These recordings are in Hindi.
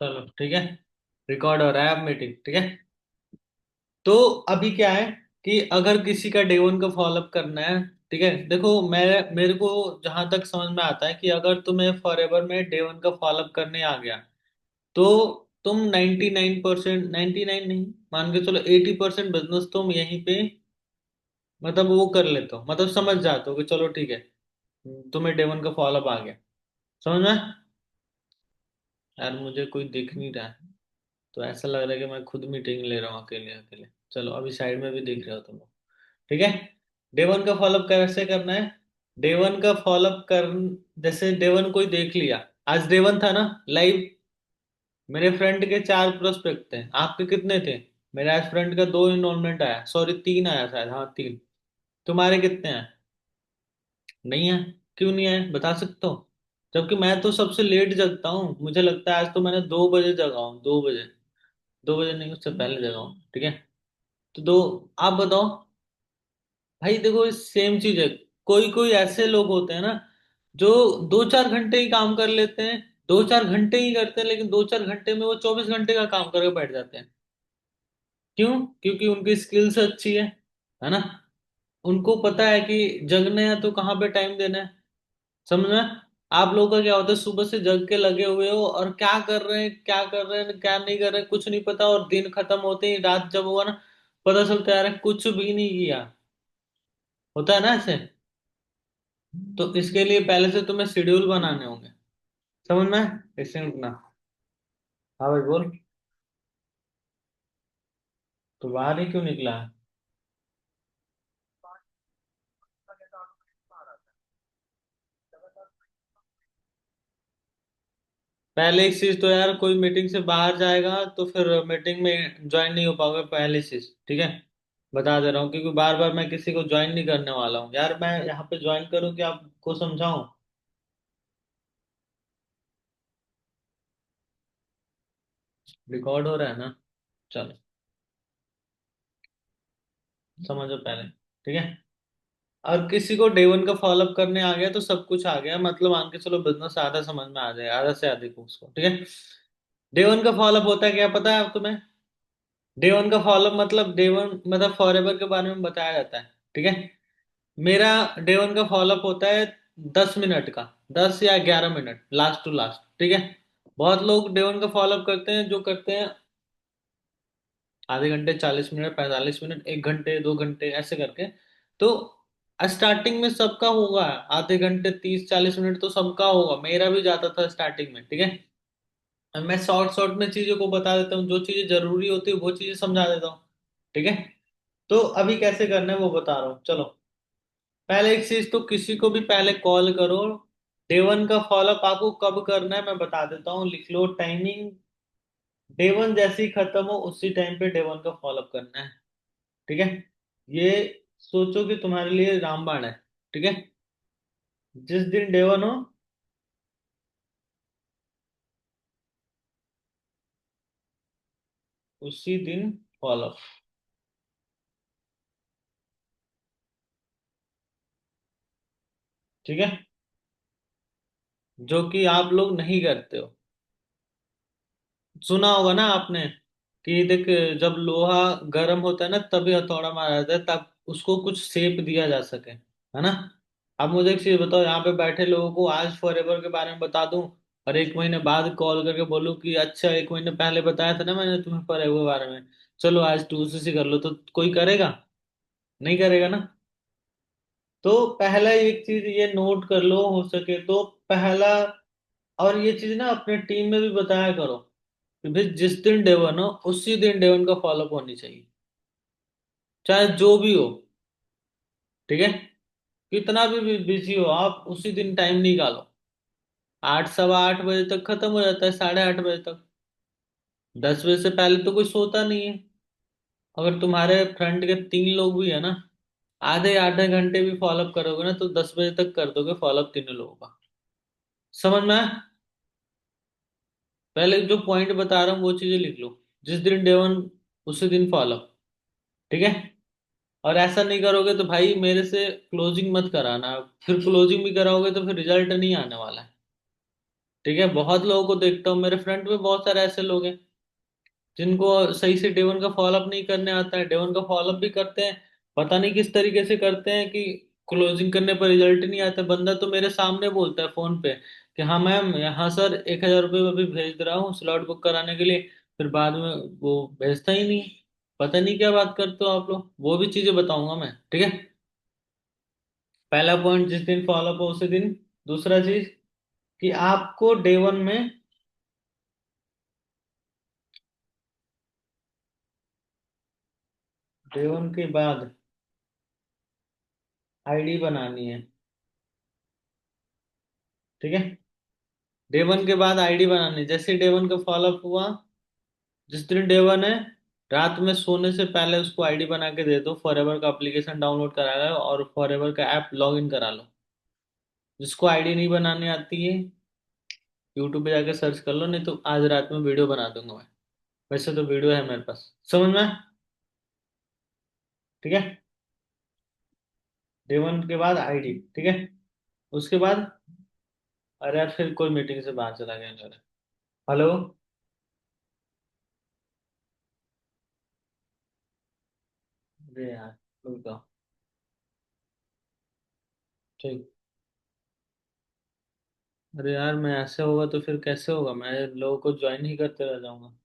चलो ठीक है। रिकॉर्ड हो रहा है अब मीटिंग, ठीक है। तो अभी क्या है कि अगर किसी का डे 1 का फॉलोअप करना है, ठीक है, देखो मैं मेरे को जहां तक समझ में आता है कि अगर तुम्हें फॉरएवर में डे 1 का फॉलोअप करने आ गया तो तुम 99%, 99 नहीं, मान के चलो 80% बिजनेस तुम यहीं पे मतलब वो कर लेते हो, मतलब समझ जाते हो कि चलो ठीक है, तुम्हें डे 1 का फॉलोअप आ गया। समझ में? यार मुझे कोई दिख नहीं रहा है, तो ऐसा लग रहा है कि मैं खुद मीटिंग ले रहा हूँ अकेले अकेले। चलो अभी साइड में भी देख रहे हो तुम लोग, ठीक है। डे 1 का फॉलोअप कैसे करना है? डे 1 का फॉलोअप कर, जैसे डे 1 कोई देख लिया, आज डे 1 था ना लाइव। मेरे फ्रेंड के 4 प्रोस्पेक्ट थे, आपके कितने थे? मेरे आज फ्रेंड का 2 इनरोलमेंट आया, सॉरी 3 आया शायद, हाँ 3। तुम्हारे कितने हैं? नहीं है? क्यों नहीं है बता सकते हो? जबकि मैं तो सबसे लेट जगता हूँ, मुझे लगता है आज तो मैंने 2 बजे जगा हूँ, 2 बजे। 2 बजे नहीं, उससे पहले जगा हूँ, ठीक है। तो दो, आप बताओ। भाई देखो सेम चीज है। कोई कोई ऐसे लोग होते हैं ना जो 2-4 घंटे ही काम कर लेते हैं, 2-4 घंटे ही करते हैं, लेकिन 2-4 घंटे में वो 24 घंटे का काम करके बैठ जाते हैं। क्यों? क्योंकि उनकी स्किल्स अच्छी है ना। उनको पता है कि जगने हैं तो कहाँ पे टाइम देना है। समझ में? आप लोगों का क्या होता है, सुबह से जग के लगे हुए हो और क्या कर रहे हैं, क्या कर रहे हैं, क्या नहीं कर रहे हैं, कुछ नहीं पता, और दिन खत्म होते ही रात जब हुआ ना, पता चलता है यार कुछ भी नहीं किया। होता है ना ऐसे। तो इसके लिए पहले से तुम्हें शेड्यूल बनाने होंगे। समझ में? इससे उठना। हाँ भाई बोल। तो बाहर ही क्यों निकला है? पहले एक चीज तो यार, कोई मीटिंग से बाहर जाएगा तो फिर मीटिंग में ज्वाइन नहीं हो पाओगे, पहली चीज, ठीक है। बता दे रहा हूँ, क्योंकि बार बार मैं किसी को ज्वाइन नहीं करने वाला हूँ यार, मैं यहाँ पे ज्वाइन करूँ कि आपको समझाऊं? रिकॉर्ड हो रहा है ना? चलो समझो पहले, ठीक है। और किसी को डे 1 का फॉलोअप करने आ गया तो सब कुछ आ गया, मतलब मान के चलो बिजनेस आधा समझ में आ जाए, आधा से अधिक उसको, ठीक है। डे 1 का फॉलोअप होता है क्या, पता है आप तुम्हें? डे 1 का फॉलोअप मतलब डे 1 मतलब फॉरएवर के बारे में बताया जाता है, ठीक है। मेरा डे 1 का फॉलोअप होता है 10 मिनट का, 10 या 11 मिनट लास्ट टू लास्ट, ठीक है। बहुत लोग डे 1 का फॉलोअप करते हैं, जो करते हैं आधे घंटे, 40 मिनट, 45 मिनट, 1 घंटे, 2 घंटे ऐसे करके। तो स्टार्टिंग में सबका होगा, आधे घंटे, 30-40 मिनट तो सबका होगा, मेरा भी जाता था स्टार्टिंग में, ठीक है। अब मैं शॉर्ट शॉर्ट में चीजों को बता देता हूँ, जो चीजें जरूरी होती है वो चीजें समझा देता हूँ, ठीक है। तो अभी कैसे करना है वो बता रहा हूँ, चलो। पहले एक चीज तो किसी को भी पहले कॉल करो। डे 1 का फॉलोअप आपको कब करना है मैं बता देता हूँ, लिख लो टाइमिंग। डे 1 जैसे ही खत्म हो उसी टाइम पे डे 1 का फॉलोअप करना है, ठीक है। ये सोचो कि तुम्हारे लिए रामबाण है, ठीक है। जिस दिन डे 1 हो उसी दिन फॉलोअप, ठीक है। जो कि आप लोग नहीं करते हो। सुना होगा ना आपने कि देख, जब लोहा गर्म होता है ना तभी हथौड़ा मारा जाता है, तब उसको कुछ शेप दिया जा सके, है ना। अब मुझे एक चीज बताओ, यहाँ पे बैठे लोगों को आज फॉरएवर के बारे में बता दूं और 1 महीने बाद कॉल करके बोलूं कि अच्छा 1 महीने पहले बताया था ना मैंने तुम्हें फॉरएवर के बारे में, चलो आज 2 से कर लो, तो कोई करेगा? नहीं करेगा ना। तो पहला एक चीज ये नोट कर लो, हो सके तो पहला। और ये चीज ना अपने टीम में भी बताया करो कि भाई जिस दिन डे 1 हो उसी दिन डे 1 का फॉलोअप होनी चाहिए, चाहे जो भी हो, ठीक है। कितना भी बिजी हो आप उसी दिन टाइम निकालो। 8, 8:15 बजे तक खत्म हो जाता है, 8:30 बजे तक। 10 बजे से पहले तो कोई सोता नहीं है। अगर तुम्हारे फ्रंट के 3 लोग भी है ना, आधे आधे घंटे भी फॉलोअप करोगे ना तो 10 बजे तक कर दोगे फॉलोअप तीनों लोगों का। समझ में आया? पहले जो पॉइंट बता रहा हूँ वो चीजें लिख लो। जिस दिन डे 1 उसी दिन फॉलोअप, ठीक है। और ऐसा नहीं करोगे तो भाई मेरे से क्लोजिंग मत कराना, फिर क्लोजिंग भी कराओगे तो फिर रिजल्ट नहीं आने वाला है। ठीक है, बहुत लोगों को देखता हूँ, मेरे फ्रेंड में बहुत सारे ऐसे लोग हैं जिनको सही से डे वन का फॉलोअप नहीं करने आता है, डे वन का फॉलोअप भी करते हैं, पता नहीं किस तरीके से करते हैं कि क्लोजिंग करने पर रिजल्ट नहीं आता। बंदा तो मेरे सामने बोलता है फोन पे कि हाँ मैम, यहाँ सर 1,000 रुपये अभी भेज रहा हूँ स्लॉट बुक कराने के लिए, फिर बाद में वो भेजता ही नहीं। पता नहीं क्या बात करते हो आप लोग, वो भी चीजें बताऊंगा मैं, ठीक है। पहला पॉइंट, जिस दिन फॉलोअप हो उसी दिन। दूसरा चीज कि आपको डे वन में, डे वन के बाद आईडी बनानी है, ठीक है। डे वन के बाद आईडी बनानी है। जैसे डे वन का फॉलोअप हुआ, जिस दिन डे वन है, रात में सोने से पहले उसको आईडी बना के दे दो, फॉरएवर का एप्लीकेशन डाउनलोड करा लो और फॉरएवर का ऐप लॉग इन करा लो। जिसको आईडी नहीं बनानी आती है, यूट्यूब पे जाके सर्च कर लो, नहीं तो आज रात में वीडियो बना दूंगा मैं। वैसे तो वीडियो है मेरे पास, समझ में? ठीक है। डे वन के बाद आईडी, ठीक है। उसके बाद, अरे यार फिर कोई मीटिंग से बाहर चला गया मेरा। हेलो। अरे यार, रुक जाओ। ठीक। अरे यार, मैं ऐसे होगा तो फिर कैसे होगा, मैं लोगों को ज्वाइन ही करते रह जाऊंगा।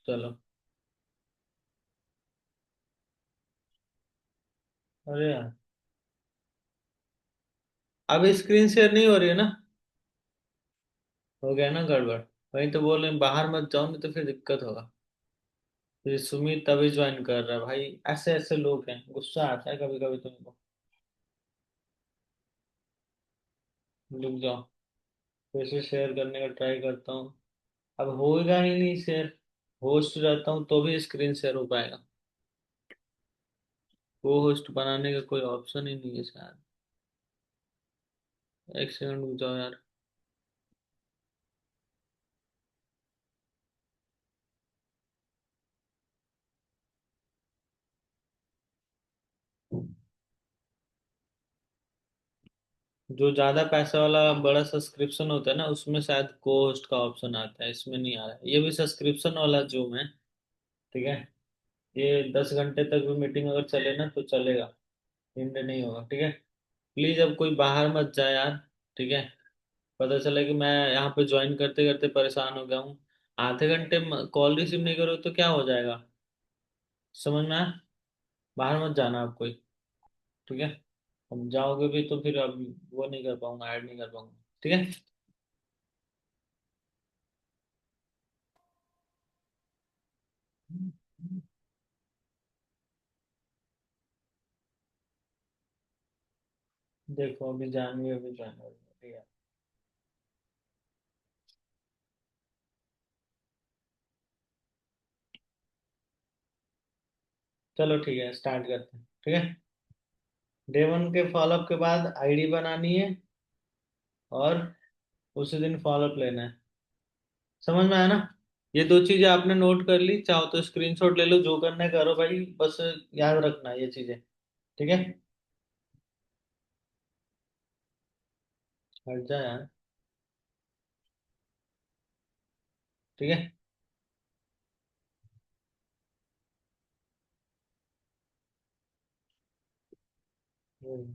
चलो। अरे यार, अब स्क्रीन शेयर नहीं हो रही है ना? हो गया ना गड़बड़? वही तो बोल रहे हैं, बाहर मत जाओ नहीं तो फिर दिक्कत होगा। फिर सुमित तभी ज्वाइन कर रहा है भाई, ऐसे ऐसे लोग हैं, गुस्सा आता है कभी कभी तुमको। रुक जाओ, फिर से शेयर करने का ट्राई करता हूँ। अब होगा ही नहीं शेयर। होस्ट रहता हूँ तो भी स्क्रीन शेयर हो पाएगा? वो होस्ट बनाने का कोई ऑप्शन ही नहीं है शायद। एक सेकंड रुक जाओ यार। जो ज्यादा पैसा वाला बड़ा सब्सक्रिप्शन होता है ना, उसमें शायद को होस्ट का ऑप्शन आता है, इसमें नहीं आ रहा है। ये भी सब्सक्रिप्शन वाला जूम है, ठीक है। ये 10 घंटे तक भी मीटिंग अगर चले ना तो चलेगा, हिंड नहीं होगा, ठीक है। प्लीज अब कोई बाहर मत जाए यार, ठीक है। पता चला कि मैं यहाँ पे ज्वाइन करते करते परेशान हो गया हूँ। आधे घंटे कॉल रिसीव नहीं करो तो क्या हो जाएगा, समझ में आया? बाहर मत जाना आप कोई, ठीक है। अब जाओगे भी तो फिर अब वो नहीं कर पाऊंगा, ऐड नहीं कर पाऊंगा, ठीक है। देखो अभी जानवी अभी ज्वाइन हो गई, ठीक है। चलो ठीक है, स्टार्ट करते हैं, ठीक है। डे वन के फॉलोअप के बाद आईडी बनानी है और उसी दिन फॉलोअप लेना है। समझ में आया ना? ये दो चीजें आपने नोट कर ली, चाहो तो स्क्रीनशॉट ले लो, जो करना है करो भाई, बस याद रखना ये चीजें, ठीक है। हट जा यार, ठीक है। हम्म।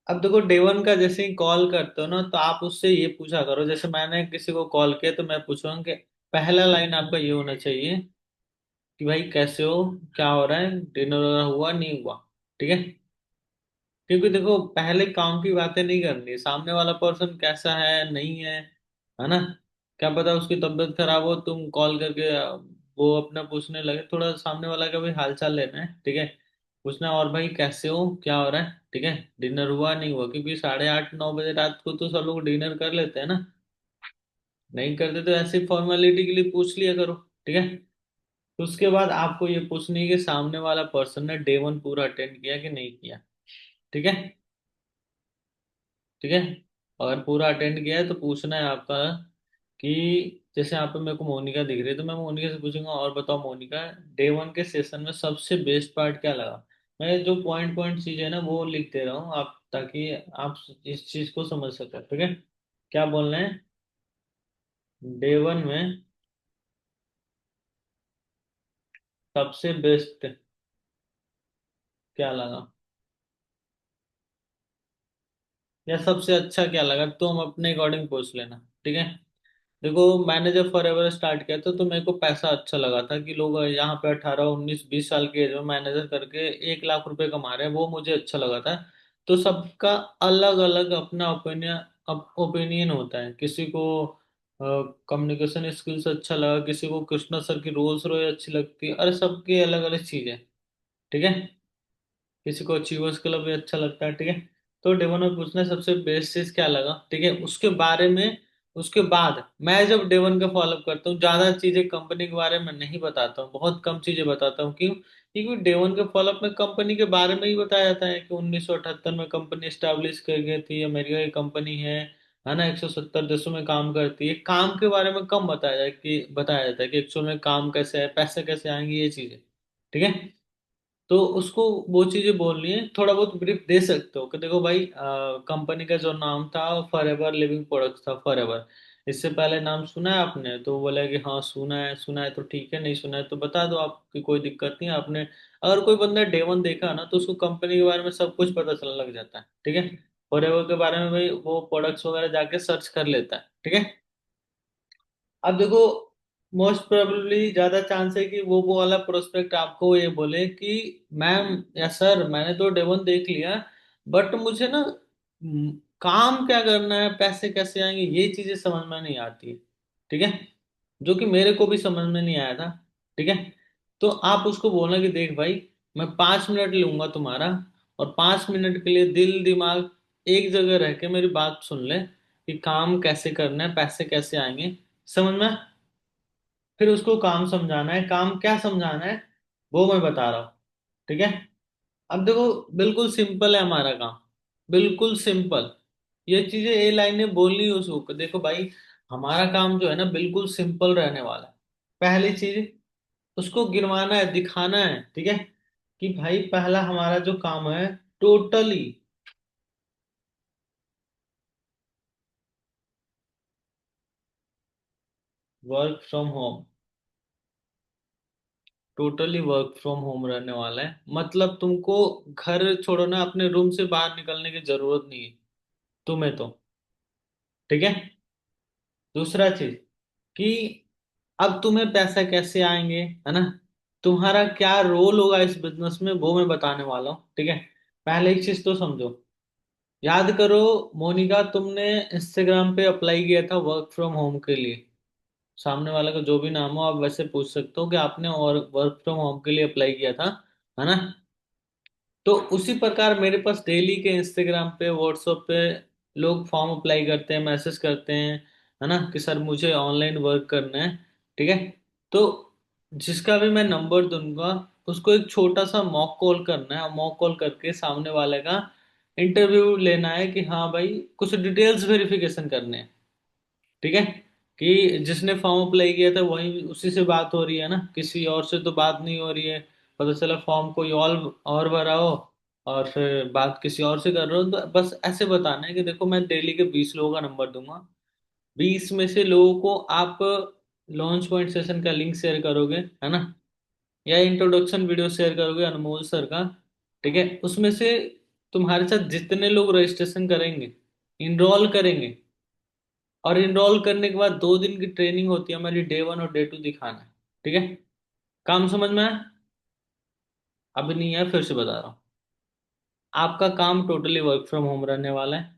अब देखो, डे वन का जैसे ही कॉल करते हो ना, तो आप उससे ये पूछा करो, जैसे मैंने किसी को कॉल किया तो मैं पूछूंगा कि पहला लाइन आपका ये होना चाहिए कि भाई कैसे हो, क्या हो रहा है, डिनर वगैरह हुआ नहीं हुआ, ठीक है। क्योंकि देखो, पहले काम की बातें नहीं करनी, सामने वाला पर्सन कैसा है नहीं है ना? क्या पता उसकी तबीयत खराब हो, तुम कॉल करके वो अपना पूछने लगे, थोड़ा सामने वाला का भी हाल चाल लेना है, ठीक है। पूछना और भाई कैसे हो, क्या हो रहा है, ठीक है। डिनर हुआ नहीं हुआ, क्योंकि 8:30 9 बजे रात को तो सब लोग डिनर कर लेते हैं ना। नहीं करते तो ऐसी फॉर्मेलिटी के लिए पूछ लिया करो, ठीक है। तो उसके बाद आपको ये पूछनी है कि सामने वाला पर्सन ने डे वन पूरा अटेंड किया कि नहीं किया, ठीक है। ठीक है। अगर पूरा अटेंड किया है तो पूछना है आपका कि जैसे यहाँ पे मेरे को मोनिका दिख रही है, तो मैं मोनिका से पूछूंगा और बताओ मोनिका, डे 1 के सेशन में सबसे बेस्ट पार्ट क्या लगा। मैं जो पॉइंट पॉइंट चीजें है ना वो लिख दे रहा हूँ आप, ताकि आप इस चीज को समझ सको, ठीक है। क्या बोलना है, डे 1 में सबसे बेस्ट क्या लगा, या सबसे अच्छा क्या लगा, तो हम अपने अकॉर्डिंग पूछ लेना, ठीक है। देखो मैंने जब फॉरएवर स्टार्ट किया था तो मेरे को पैसा अच्छा लगा था कि लोग यहाँ पे 18 19 20 साल के एज में मैनेजर करके 1 लाख रुपए कमा रहे हैं, वो मुझे अच्छा लगा था। तो सबका अलग अलग अपना ओपिनियन होता है, किसी को कम्युनिकेशन स्किल्स अच्छा लगा, किसी को कृष्णा सर की रोल्स रॉय अच्छी लगती है, अरे सबकी अलग अलग चीजें, ठीक है। किसी को अचीवर्स क्लब भी अच्छा लगता है, ठीक है। तो डे 1 में पूछना है सबसे बेस्ट चीज क्या लगा, ठीक है, उसके बारे में। उसके बाद मैं जब डे 1 का फॉलोअप करता हूँ, ज्यादा चीजें कंपनी के बारे में नहीं बताता हूँ, बहुत कम चीजें बताता हूँ, क्यों, क्योंकि डे 1 के फॉलोअप में कंपनी के बारे में ही बताया जाता है कि 1978 में कंपनी स्टैब्लिश कर गई थी, अमेरिका की कंपनी है ना, 170 देशों में काम करती है। काम के बारे में कम बताया जाता है कि एक्चुअल में काम कैसे है, पैसे कैसे आएंगे, ये चीजें, ठीक है। तो उसको वो चीजें बोलनी है, थोड़ा बहुत ब्रीफ दे सकते हो कि देखो भाई, कंपनी का जो नाम था फॉरएवर लिविंग प्रोडक्ट्स था, फॉरएवर। इससे पहले नाम सुना है आपने, तो वो बोला कि हाँ सुना है, सुना है तो ठीक है, नहीं सुना है तो बता दो, आपकी कोई दिक्कत नहीं है। आपने अगर कोई बंदा डे 1 देखा ना, तो उसको कंपनी के बारे में सब कुछ पता चलने लग जाता है, ठीक है। फॉरएवर के बारे में भाई वो प्रोडक्ट्स वगैरह जाके सर्च कर लेता है, ठीक है। अब देखो, मोस्ट प्रोबेबली ज्यादा चांस है कि वो वाला प्रोस्पेक्ट आपको ये बोले कि मैम या सर, मैंने तो डे 1 देख लिया, बट मुझे ना काम क्या करना है, पैसे कैसे आएंगे, ये चीजें समझ में नहीं आती है, ठीक है। जो कि मेरे को भी समझ में नहीं आया था, ठीक है। तो आप उसको बोलना कि देख भाई, मैं 5 मिनट लूंगा तुम्हारा, और 5 मिनट के लिए दिल दिमाग एक जगह रह के मेरी बात सुन ले कि काम कैसे करना है, पैसे कैसे आएंगे, समझ में। फिर उसको काम समझाना है, काम क्या समझाना है वो मैं बता रहा हूँ, ठीक है। अब देखो, बिल्कुल सिंपल है हमारा काम, बिल्कुल सिंपल। ये चीजें ए लाइन ने बोलनी है उसको कि देखो भाई, हमारा काम जो है ना बिल्कुल सिंपल रहने वाला है। पहली चीज, उसको गिनवाना है, दिखाना है, ठीक है, कि भाई पहला हमारा जो काम है, totally work from home, totally work from home रहने वाला है। मतलब तुमको घर छोड़ो ना, अपने रूम से बाहर निकलने की जरूरत नहीं है तुम्हें तो, ठीक है। दूसरा चीज कि अब तुम्हें पैसा कैसे आएंगे, है ना, तुम्हारा क्या रोल होगा इस बिजनेस में, वो मैं बताने वाला हूँ, ठीक है। पहले एक चीज तो समझो, याद करो, मोनिका तुमने इंस्टाग्राम पे अप्लाई किया था वर्क फ्रॉम होम के लिए। सामने वाले का जो भी नाम हो आप वैसे पूछ सकते हो कि आपने और वर्क फ्रॉम होम के लिए अप्लाई किया था, है ना। तो उसी प्रकार मेरे पास डेली के इंस्टाग्राम पे, व्हाट्सएप पे लोग फॉर्म अप्लाई करते हैं, मैसेज करते हैं, है ना, कि सर मुझे ऑनलाइन वर्क करना है, ठीक है। तो जिसका भी मैं नंबर दूंगा, उसको एक छोटा सा मॉक कॉल करना है, और मॉक कॉल करके सामने वाले का इंटरव्यू लेना है कि हाँ भाई, कुछ डिटेल्स वेरिफिकेशन करने हैं, ठीक है। कि जिसने फॉर्म अप्लाई किया था वही, उसी से बात हो रही है ना, किसी और से तो बात नहीं हो रही है। पता चला फॉर्म कोई और भरा हो, और फिर बात किसी और से कर रहे हो, तो बस ऐसे बताना है कि देखो मैं डेली के 20 लोगों का नंबर दूंगा, 20 में से लोगों को आप लॉन्च पॉइंट सेशन का लिंक शेयर करोगे, है ना, या इंट्रोडक्शन वीडियो शेयर करोगे अनमोल सर का, ठीक है। उसमें से तुम्हारे साथ जितने लोग रजिस्ट्रेशन करेंगे, इनरोल करेंगे, और इनरोल करने के बाद 2 दिन की ट्रेनिंग होती है हमारी, डे 1 और डे 2 दिखाना है, ठीक है। काम समझ में आया? अभी नहीं है, फिर से बता रहा हूँ। आपका काम टोटली वर्क फ्रॉम होम रहने वाला है।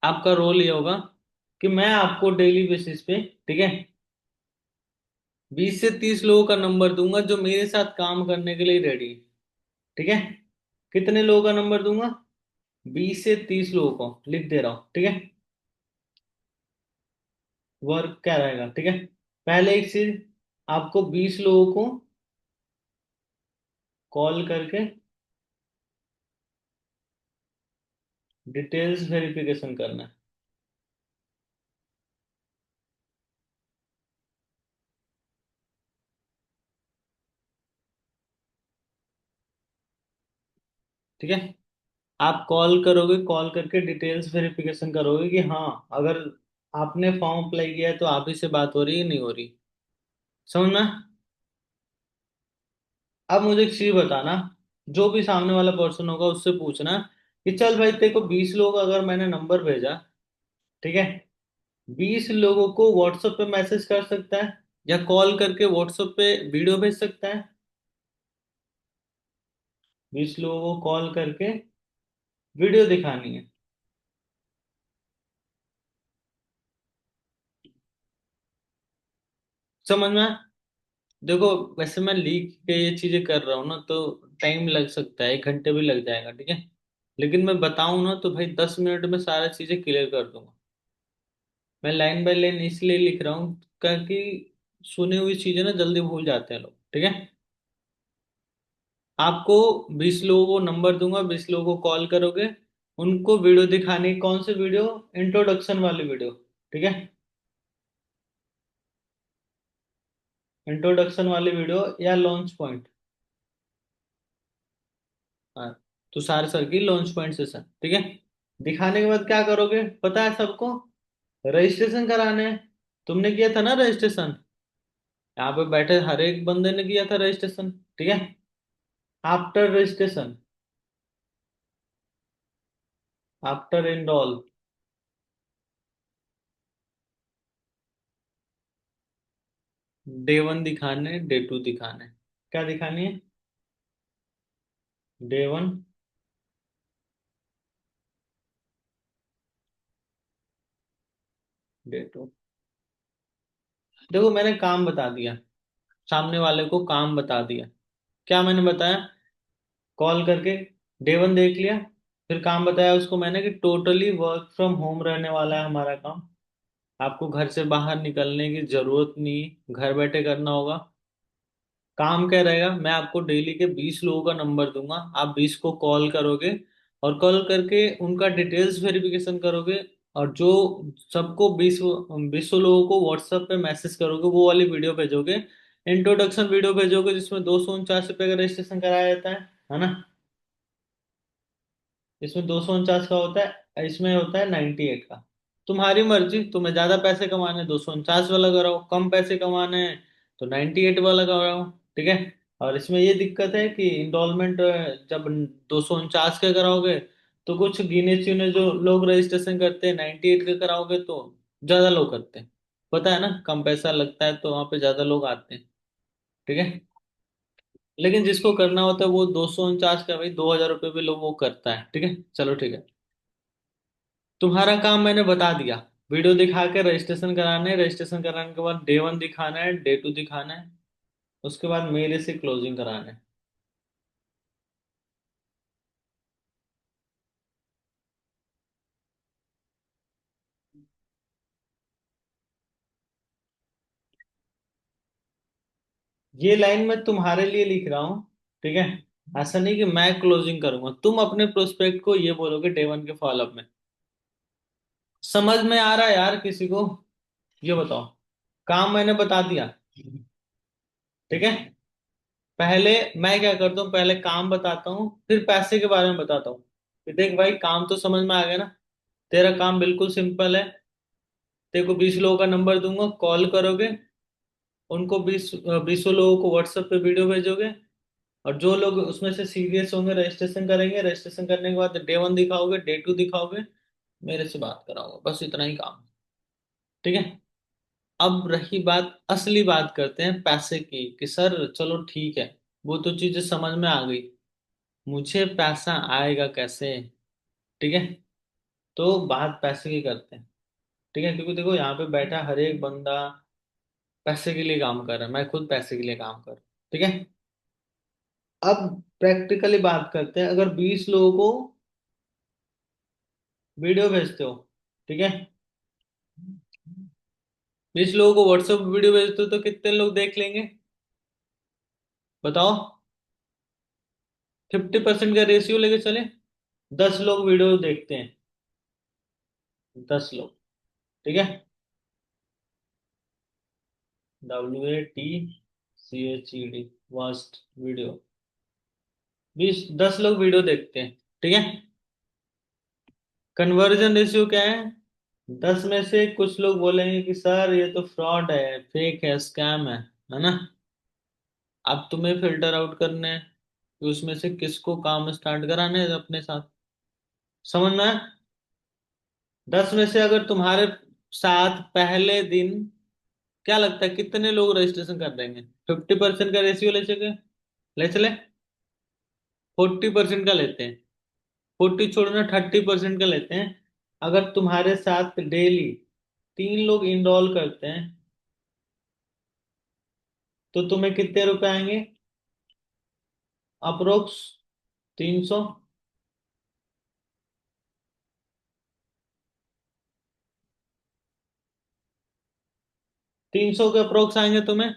आपका रोल ये होगा कि मैं आपको डेली बेसिस पे, ठीक है, 20 से 30 लोगों का नंबर दूंगा जो मेरे साथ काम करने के लिए रेडी है, ठीक है। कितने लोगों का नंबर दूंगा? 20 से 30 लोगों को लिख दे रहा हूँ, ठीक है। वर्क क्या रहेगा, ठीक है। पहले एक चीज, आपको 20 लोगों को कॉल करके डिटेल्स वेरिफिकेशन करना है। ठीक है। आप कॉल करोगे, कॉल करके डिटेल्स वेरिफिकेशन करोगे कि हाँ, अगर आपने फॉर्म अप्लाई किया है तो आप ही से बात हो रही है नहीं हो रही। समझ में? अब मुझे एक चीज बताना, जो भी सामने वाला पर्सन होगा उससे पूछना कि चल भाई तेरे को 20 लोग अगर मैंने नंबर भेजा, ठीक है, 20 लोगों को व्हाट्सएप पे मैसेज कर सकता है या कॉल करके व्हाट्सएप पे वीडियो भेज सकता है? 20 लोगों को कॉल करके वीडियो दिखानी है। समझ में? देखो, वैसे मैं लिख के ये चीजें कर रहा हूँ ना तो टाइम लग सकता है, 1 घंटे भी लग जाएगा, ठीक है। लेकिन मैं बताऊं ना तो भाई 10 मिनट में सारी चीजें क्लियर कर दूंगा। मैं लाइन बाय लाइन इसलिए लिख रहा हूँ ताकि सुनी हुई चीजें ना जल्दी भूल जाते हैं लोग, ठीक है। आपको 20 लोगों को नंबर दूंगा, 20 लोगों को कॉल करोगे, उनको वीडियो दिखानी। कौन सी वीडियो? इंट्रोडक्शन वाली वीडियो, ठीक है। इंट्रोडक्शन वाली वीडियो या लॉन्च पॉइंट। हाँ, तुषार सर की लॉन्च पॉइंट सेशन, ठीक है। दिखाने के बाद क्या करोगे पता है सबको? रजिस्ट्रेशन कराने हैं। तुमने किया था ना रजिस्ट्रेशन? यहाँ पे बैठे हर एक बंदे ने किया था रजिस्ट्रेशन, ठीक है। After registration, after enrol, day 1 दिखाने, डे 2 दिखाने। क्या दिखानी है? Day 1, day 2। देखो, मैंने काम बता दिया, सामने वाले को काम बता दिया। क्या मैंने बताया? कॉल करके डे 1 देख लिया, फिर काम बताया उसको मैंने कि टोटली वर्क फ्रॉम होम रहने वाला है हमारा काम। आपको घर से बाहर निकलने की जरूरत नहीं, घर बैठे करना होगा। काम क्या रहेगा? मैं आपको डेली के 20 लोगों का नंबर दूंगा, आप 20 को कॉल करोगे और कॉल करके उनका डिटेल्स वेरिफिकेशन करोगे। और जो सबको 20 लोगों को व्हाट्सएप पे मैसेज करोगे वो वाली वीडियो भेजोगे, इंट्रोडक्शन वीडियो भेजोगे जिसमें 249 रुपये का रजिस्ट्रेशन कराया जाता है ना। इसमें 249 का होता है, इसमें होता है 98 का। तुम्हारी मर्जी, तुम्हें ज्यादा पैसे कमाने 249 वाला कराओ, कम पैसे कमाने हैं तो 98 वाला कराओ, ठीक है। और इसमें ये दिक्कत है कि इंस्टॉलमेंट जब 249 के कराओगे तो कुछ गिने चुने जो लोग रजिस्ट्रेशन करते हैं, 98 के कराओगे तो ज्यादा लोग करते हैं। पता है ना, कम पैसा लगता है तो वहां पे ज्यादा लोग आते हैं, ठीक है। लेकिन जिसको करना होता है वो 249 का भाई 2000 रुपये भी लोग वो करता है, ठीक है। चलो ठीक है, तुम्हारा काम मैंने बता दिया। वीडियो दिखा के रजिस्ट्रेशन कराना है, रजिस्ट्रेशन कराने के बाद डे 1 दिखाना है, डे 2 दिखाना है, उसके बाद मेरे से क्लोजिंग कराना है। ये लाइन मैं तुम्हारे लिए लिख रहा हूँ, ठीक है। ऐसा नहीं कि मैं क्लोजिंग करूंगा, तुम अपने प्रोस्पेक्ट को ये बोलोगे डे 1 के फॉलोअप में। समझ में आ रहा है यार किसी को? ये बताओ। काम मैंने बता दिया, ठीक है। पहले मैं क्या करता हूँ, पहले काम बताता हूँ फिर पैसे के बारे में बताता हूँ कि देख भाई, काम तो समझ में आ गया ना। तेरा काम बिल्कुल सिंपल है। तेरे को 20 लोगों का नंबर दूंगा, कॉल करोगे, उनको 20 लोगों को व्हाट्सएप पे वीडियो भेजोगे। और जो लोग उसमें से सीरियस होंगे रजिस्ट्रेशन करेंगे, रजिस्ट्रेशन करने के बाद डे 1 दिखाओगे, डे 2 दिखाओगे, मेरे से बात कराओगे, बस इतना ही काम, ठीक है। अब रही बात, असली बात करते हैं पैसे की कि सर चलो ठीक है, वो तो चीजें समझ में आ गई, मुझे पैसा आएगा कैसे, ठीक है। तो बात पैसे की करते हैं, ठीक है, क्योंकि देखो यहाँ पे बैठा हर एक बंदा पैसे के लिए काम कर रहा है, मैं खुद पैसे के लिए काम कर रहा हूँ, ठीक है। अब प्रैक्टिकली बात करते हैं, अगर 20 लोगों को वीडियो भेजते हो, ठीक है, 20 लोगों को व्हाट्सएप वीडियो भेजते हो तो कितने लोग देख लेंगे बताओ? 50% का रेशियो लेके चले, 10 लोग वीडियो देखते हैं, 10 लोग, ठीक है। WATCHED, वास्ट वीडियो, 10 लोग वीडियो देखते हैं, ठीक है। कन्वर्जन रेशियो क्या है? 10 में से कुछ लोग बोलेंगे कि सर ये तो फ्रॉड है, फेक है, स्कैम है ना। अब तुम्हें फिल्टर आउट करना है कि उसमें से किसको काम स्टार्ट कराना है अपने साथ। समझ में आया? 10 में से अगर तुम्हारे साथ पहले दिन, क्या लगता है कितने लोग रजिस्ट्रेशन कर देंगे? 50% का रेशियो ले चले, ले चले। 40% का लेते हैं, 40 छोड़ना 30% का लेते हैं। अगर तुम्हारे साथ डेली 3 लोग इनरोल करते हैं तो तुम्हें कितने रुपए आएंगे? अप्रोक्स 300। 300 के अप्रोक्स आएंगे तुम्हें।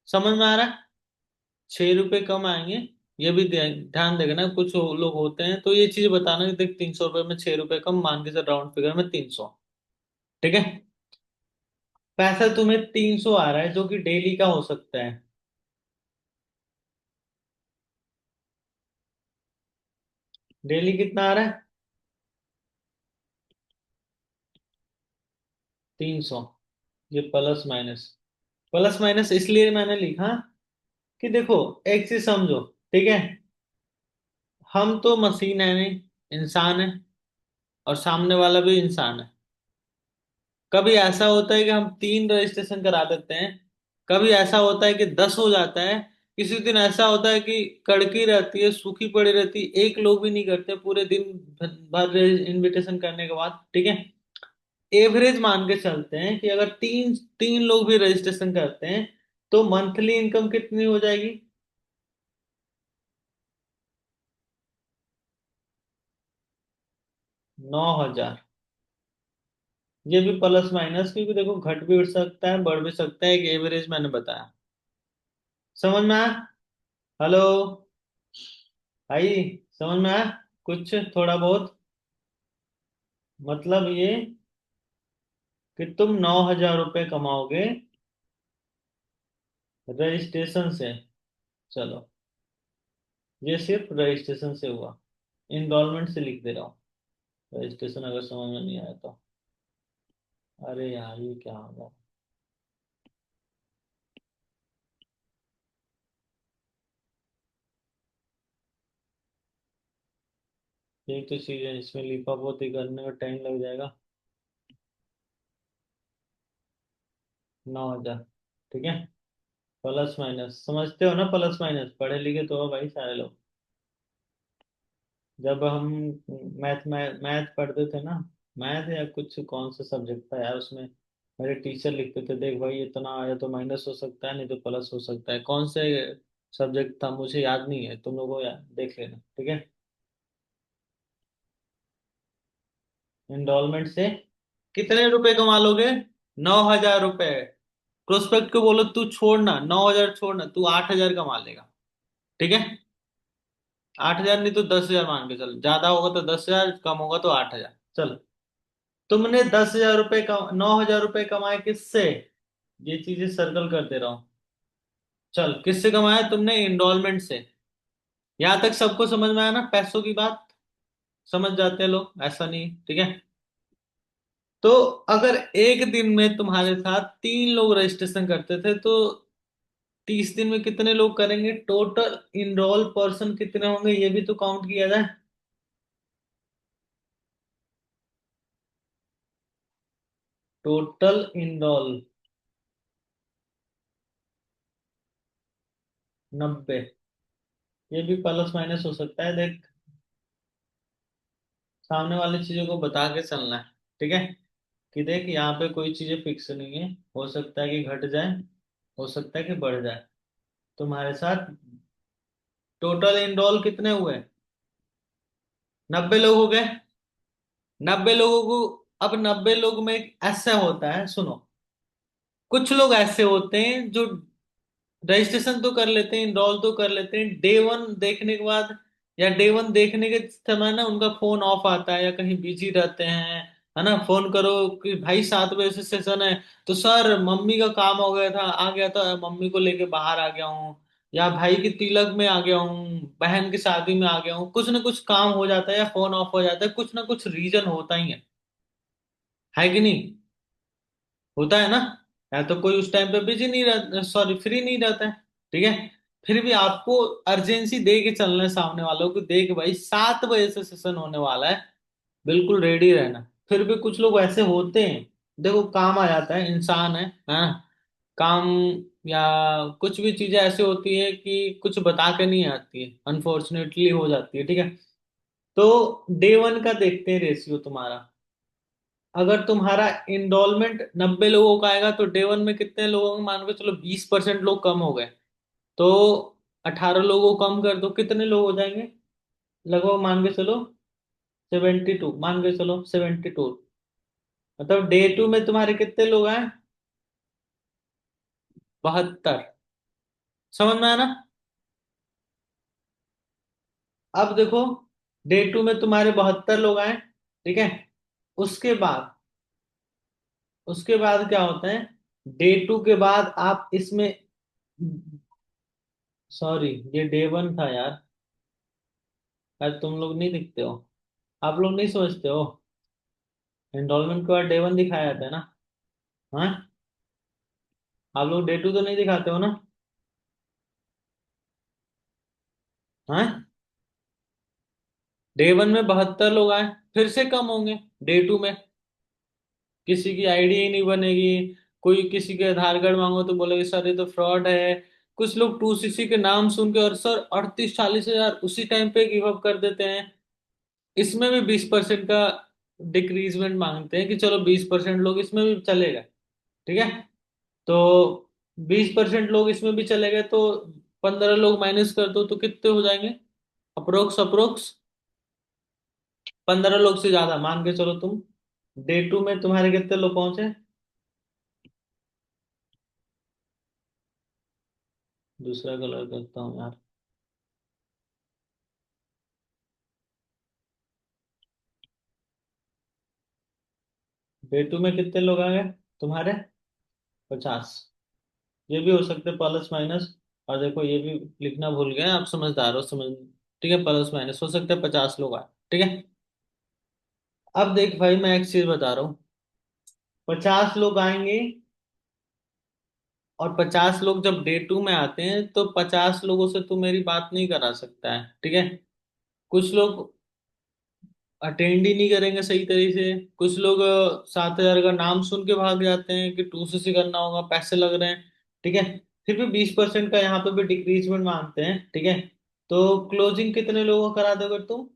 समझ में आ रहा है? 6 रुपए कम आएंगे। ये भी ध्यान देगा ना, कुछ लोग होते हैं तो ये चीज बताना कि देख 300 रुपए में 6 रुपए कम, मान के चल राउंड फिगर में 300। ठीक है। पैसा तुम्हें 300 आ रहा है जो कि डेली का हो सकता है। डेली कितना आ रहा है? 300। ये प्लस माइनस, प्लस माइनस इसलिए मैंने लिखा कि देखो, एक चीज समझो, ठीक है। हम तो मशीन है नहीं, इंसान है, और सामने वाला भी इंसान है। कभी ऐसा होता है कि हम 3 रजिस्ट्रेशन करा देते हैं, कभी ऐसा होता है कि 10 हो जाता है, किसी दिन ऐसा होता है कि कड़की रहती है, सूखी पड़ी रहती है, एक लोग भी नहीं करते पूरे दिन भर इनविटेशन करने के बाद, ठीक है। एवरेज मान के चलते हैं कि अगर तीन तीन लोग भी रजिस्ट्रेशन करते हैं तो मंथली इनकम कितनी हो जाएगी? 9,000। ये भी प्लस माइनस, क्योंकि देखो घट भी उठ सकता है, बढ़ भी सकता है, एक एवरेज मैंने बताया। समझ में आया? हेलो भाई, समझ में आया कुछ थोड़ा बहुत? मतलब ये कि तुम 9,000 रुपये कमाओगे रजिस्ट्रेशन से। चलो, ये सिर्फ रजिस्ट्रेशन से हुआ। इनरोलमेंट से लिख दे रहा हूँ, रजिस्ट्रेशन अगर समझ में नहीं आया तो। अरे यार ये क्या होगा? यही तो चीज है, इसमें लिपा पोती करने में टाइम लग जाएगा। 9,000, ठीक है। प्लस माइनस समझते हो ना? प्लस माइनस पढ़े लिखे तो हो भाई सारे लोग। जब हम मैथ पढ़ते थे ना, मैथ या कुछ कौन सा सब्जेक्ट था यार, उसमें मेरे टीचर लिखते थे, देख भाई इतना आया तो माइनस हो सकता है, नहीं तो प्लस हो सकता है। कौन से सब्जेक्ट था मुझे याद नहीं है, तुम लोगों को देख लेना, ठीक है। इंस्टॉलमेंट से कितने रुपए कमा लोगे? 9,000 रुपए। प्रोस्पेक्ट को बोलो तू छोड़ना, 9,000 छोड़ना, तू 8,000 कमा लेगा, ठीक है। 8,000 नहीं तो 10,000 मान के चल, ज्यादा होगा तो 10,000, कम होगा तो 8,000। चल, तुमने 10,000 रुपये 9,000 रुपये कमाए किससे? ये चीजें सर्कल कर दे रहा हूं। चल, किससे कमाया तुमने? इंडोलमेंट से। यहां तक सबको समझ में आया ना? पैसों की बात समझ जाते हैं लोग, ऐसा नहीं, ठीक है। तो अगर एक दिन में तुम्हारे साथ 3 लोग रजिस्ट्रेशन करते थे तो 30 दिन में कितने लोग करेंगे? टोटल इनरोल पर्सन कितने होंगे ये भी तो काउंट किया जाए। Total enrol 90। ये भी प्लस माइनस हो सकता है, देख। सामने वाली चीजों को बता के चलना है, ठीक है। कि देख यहाँ पे कोई चीजें फिक्स नहीं है, हो सकता है कि घट जाए, हो सकता है कि बढ़ जाए। तुम्हारे साथ टोटल इनरोल कितने हुए? 90 लोग हो गए। 90 लोगों को, अब 90 लोग में ऐसा होता है, सुनो। कुछ लोग ऐसे होते हैं जो रजिस्ट्रेशन तो कर लेते हैं, इनरोल तो कर लेते हैं, डे 1 देखने के बाद या डे 1 देखने के समय ना उनका फोन ऑफ आता है या कहीं बिजी रहते हैं, है ना। फोन करो कि भाई 7 बजे से सेशन है, तो सर मम्मी का काम हो गया था, आ गया था, मम्मी को लेके बाहर आ गया हूँ, या भाई की तिलक में आ गया हूँ, बहन की शादी में आ गया हूँ, कुछ ना कुछ काम हो जाता है या फोन ऑफ हो जाता है, कुछ ना कुछ रीजन होता ही है कि नहीं? होता है ना। या तो कोई उस टाइम पे बिजी नहीं रहता, सॉरी फ्री नहीं रहता है, ठीक है। फिर भी आपको अर्जेंसी दे के चलना है सामने वालों को, देख भाई 7 बजे से सेशन होने वाला है, बिल्कुल रेडी रहना। फिर भी कुछ लोग ऐसे होते हैं, देखो काम आ जाता है, इंसान है ना, काम या कुछ भी चीजें ऐसी होती है कि कुछ बता के नहीं आती है, अनफॉर्चुनेटली हो जाती है, ठीक है। तो डे 1 का देखते हैं रेशियो तुम्हारा। अगर तुम्हारा इनरोलमेंट 90 लोगों का आएगा तो डे 1 में कितने लोगों को, मान के चलो 20% लोग कम हो गए, तो 18 लोगों को कम कर दो, कितने लोग हो जाएंगे? लगभग मान के चलो 72, मान के चलो 72। मतलब डे 2 में तुम्हारे कितने लोग आए? 72। समझ में आया ना? अब देखो, डे 2 में तुम्हारे 72 लोग आए, ठीक है। उसके बाद, उसके बाद क्या होता है, डे 2 के बाद आप इसमें, सॉरी ये डे 1 था यार, आज तुम लोग नहीं दिखते हो, आप लोग नहीं समझते हो, एनरोलमेंट के बाद डे 1 दिखाया जाता है ना। हाँ, आप लोग डे 2 तो नहीं दिखाते हो ना? हाँ, डे 1 में 72 लोग आए, फिर से कम होंगे डे 2 में, किसी की आईडी ही नहीं बनेगी, कोई किसी के आधार कार्ड मांगो तो बोलेगे सर ये तो फ्रॉड है। कुछ लोग 2CC के नाम सुन के और सर 38-40 हजार उसी टाइम पे गिव अप कर देते हैं। इसमें भी 20% का डिक्रीजमेंट मांगते हैं कि चलो 20% लोग इसमें भी चलेगा, ठीक है। तो 20% लोग इसमें भी चले गए तो 15 लोग माइनस कर दो तो कितने हो जाएंगे? अप्रोक्स अप्रोक्स 15 लोग से ज्यादा मान के चलो तुम। डे 2 में तुम्हारे कितने लोग पहुंचे? दूसरा कलर करता हूँ यार। डे 2 में कितने लोग आ गए तुम्हारे? 50। ये भी हो सकते प्लस माइनस, और देखो ये भी लिखना भूल गए, आप समझदार हो, समझ, ठीक है, प्लस माइनस हो सकते हैं 50 लोग आए, ठीक है। अब देख भाई मैं एक चीज बता रहा हूँ, 50 लोग आएंगे, और 50 लोग जब डे 2 में आते हैं तो 50 लोगों से तू मेरी बात नहीं करा सकता है, ठीक है। कुछ लोग अटेंड ही नहीं करेंगे सही तरीके से, कुछ लोग 7 हजार का नाम सुन के भाग जाते हैं कि 2CC करना होगा, पैसे लग रहे हैं, ठीक है। फिर भी 20% का यहाँ पे भी डिक्रीजमेंट मांगते हैं, ठीक है। तो क्लोजिंग कितने लोगों को करा दोगे तुम?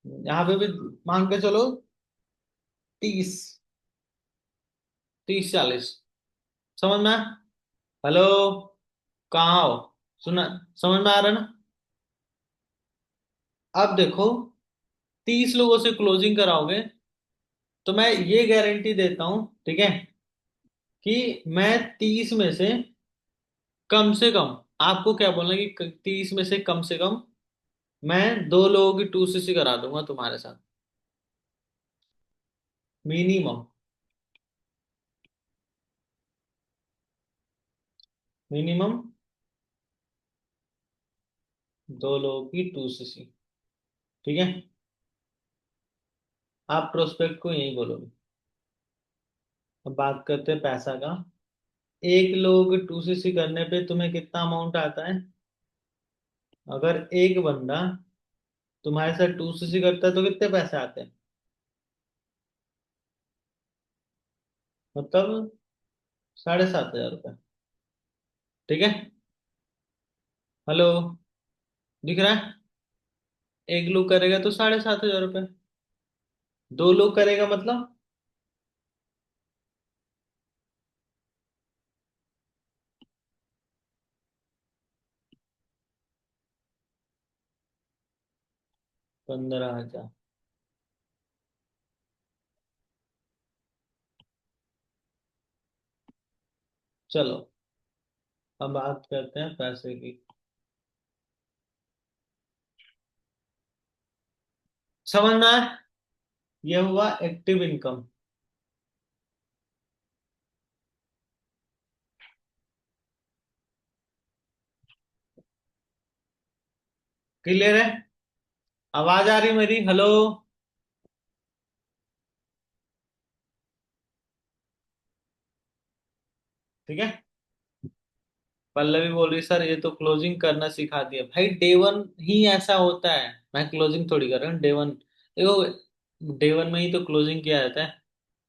यहाँ पे भी मान के चलो 30, 30-40। समझ में आया? हेलो, कहाँ हो? सुना? समझ में आ रहा है ना? अब देखो, 30 लोगों से क्लोजिंग कराओगे तो मैं ये गारंटी देता हूं, ठीक है, कि मैं 30 में से कम, आपको क्या बोलना है कि 30 में से कम मैं 2 लोगों की 2CC करा दूंगा तुम्हारे साथ, मिनिमम। मिनिमम 2 लोगों की 2CC, ठीक है। आप प्रोस्पेक्ट को यही बोलोगे। अब बात करते हैं पैसा का। एक लोग 2CC करने पे तुम्हें कितना अमाउंट आता है? अगर एक बंदा तुम्हारे साथ 2CC करता है तो कितने पैसे आते हैं? मतलब 7,500 रुपये, ठीक है। हेलो, दिख रहा है? एक लोग करेगा तो 7,500 रुपये, 2 लोग करेगा मतलब 15,000। चलो, अब बात करते हैं पैसे की। समझ में आया? ये हुआ एक्टिव इनकम। क्लियर है? आवाज आ रही मेरी? हेलो? ठीक है। पल्लवी बोल रही सर ये तो क्लोजिंग करना सिखा दिया भाई, डे वन ही ऐसा होता है। मैं क्लोजिंग थोड़ी कर रहा हूँ डे वन, देखो डे वन में ही तो क्लोजिंग किया जाता है।